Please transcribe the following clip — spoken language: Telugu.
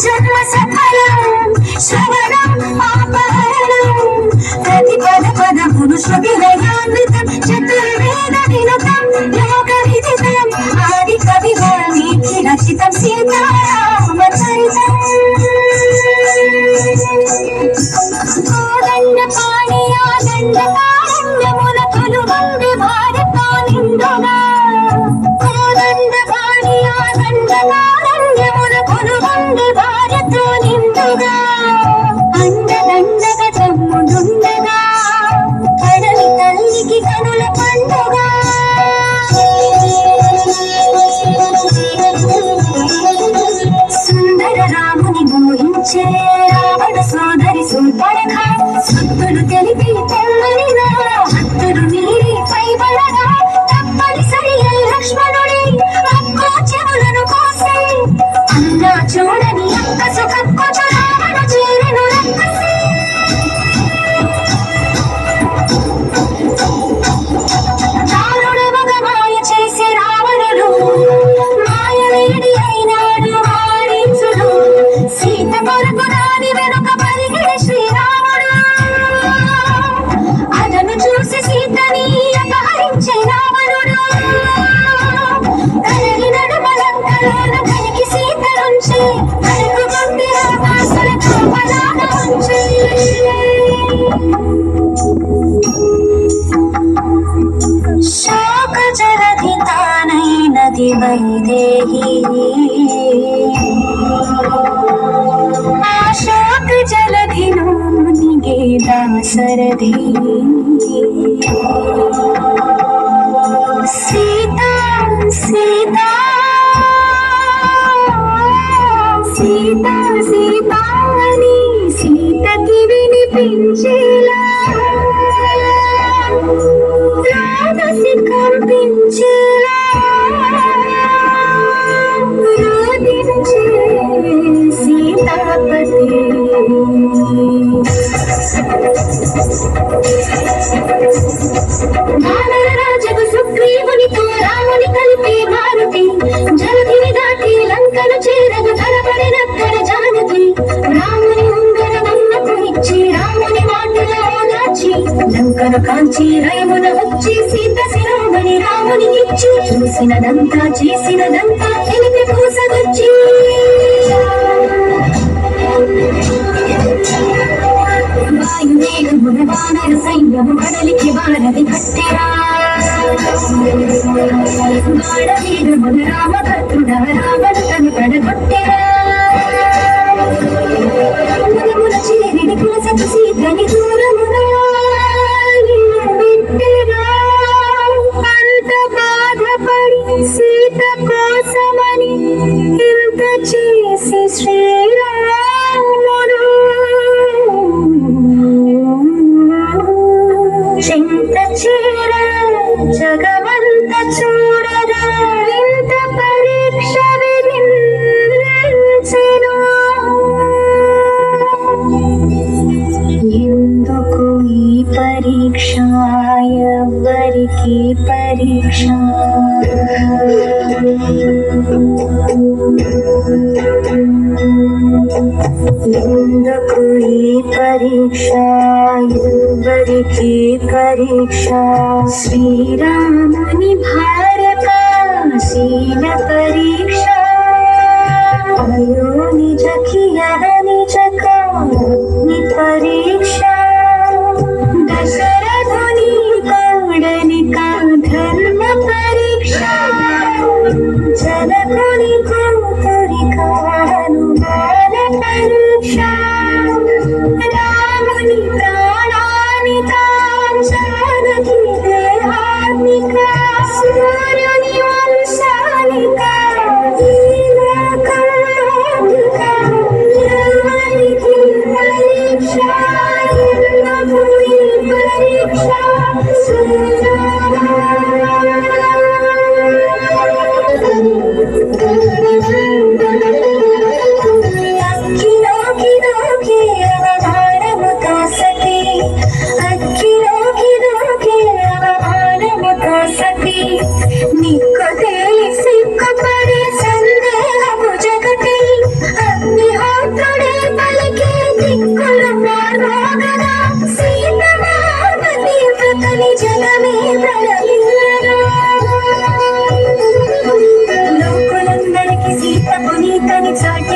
జన్మ సఫలం శ్రవణం పాపహరణం ప్రతి పద పదమును శృతి లయాన్వితం చతుర్వేద వినుతం లోక విదితం ఆది కవి వాల్మీకి రచితం సీతారామ చరితం కోదండ పాణి ఆదండ కారణ్యముల కొలువంది భారత నిండుగా కోదండ పాణి ఆదండ కారణ్యముల కొలువంది భారత నిండుగా అండదండగ తమ్ముడుండగా కడలి తల్లికి కనుల పండుగ సుందర రాముని మోహించే రావణ సోదరి శూర్పణఖ సత్తులు తెలిపి తెల్లనిగా హత్తులు మీరి పైబడగా తప్పనిసరి లక్ష్మణుడి అక్కో చెవులను కోసే అన్నా చూడని అక్క సుఖక్కొచ్చు రావణ చేరెను రక్కసి దారుణ మగ మాయ చేసే రావణుడు మాయలేడి అయినాడు వారించుడు సీత కొరకు దాని వెనుక పరిగెడి శ్రీరాముడు అతను చూసి సీతని అపహరించే రావణుడు కలగి నడుమలంకలోన కలిగి సీత నుంచి కలుగు గుండి ఆకాశల కాపలాన ఉంచి శోక జలధి తానైనది వైదేహి ఆ శోక జలధిలో మునిగే దాశరథి సీతా సీతా సీతా సీతా అని సీతకి వినిపించేలా రాధసి కంపించేలా రోదించే సీతాపతి వానరరాజగు సుగ్రీవునితో రాముని కలిపి మారుతి జలధిని దాటి లంకను చేరగ ధరపడినక్కడ జానకి రాముని ఉంగరమన్నకు ఇచ్చి రాముని మాటలో దాచి లంకను కాంచి రైమున వచ్చి సీత శిరోమణి రామునికిచ్చి చూసినదంతా చేసినదంతా తెలిపి పూసగొచ్చి వాయువేగమున వానర సైన్యము కడలికి వారధి కట్టెరా వాడవీరమున రామభద్రుడ రావణుతను పడగొట్టెరా మునమున చేరిని కోసపు సీతని దూరమున పెట్టెరా అంత బాధపడి సీత కోసమని ఇంత చేసి శ్రీరాముడు చింత చీర జగమంత చూడగా ఇంత పరీక్ష విధించెను ఎందుకు ఈ పరీక్ష ఎవరికి పరీక్ష ఎందుకు ఈ పరీక్ష ఎవరికి పరీక్ష శ్రీరాముని భార్య శీల పరీక్ష అయో నిజకి నిజక ని పరీక్ష దశరథుని కౌడనిక ధర్మ పరీక్ష జనకుని కూతురిక అనుమాన పరీక్ష రాముని ప్రాణానిక జానకి దేహానిక సూర్యుని వంశానిక ఈ లోకంలో పునీతని చాట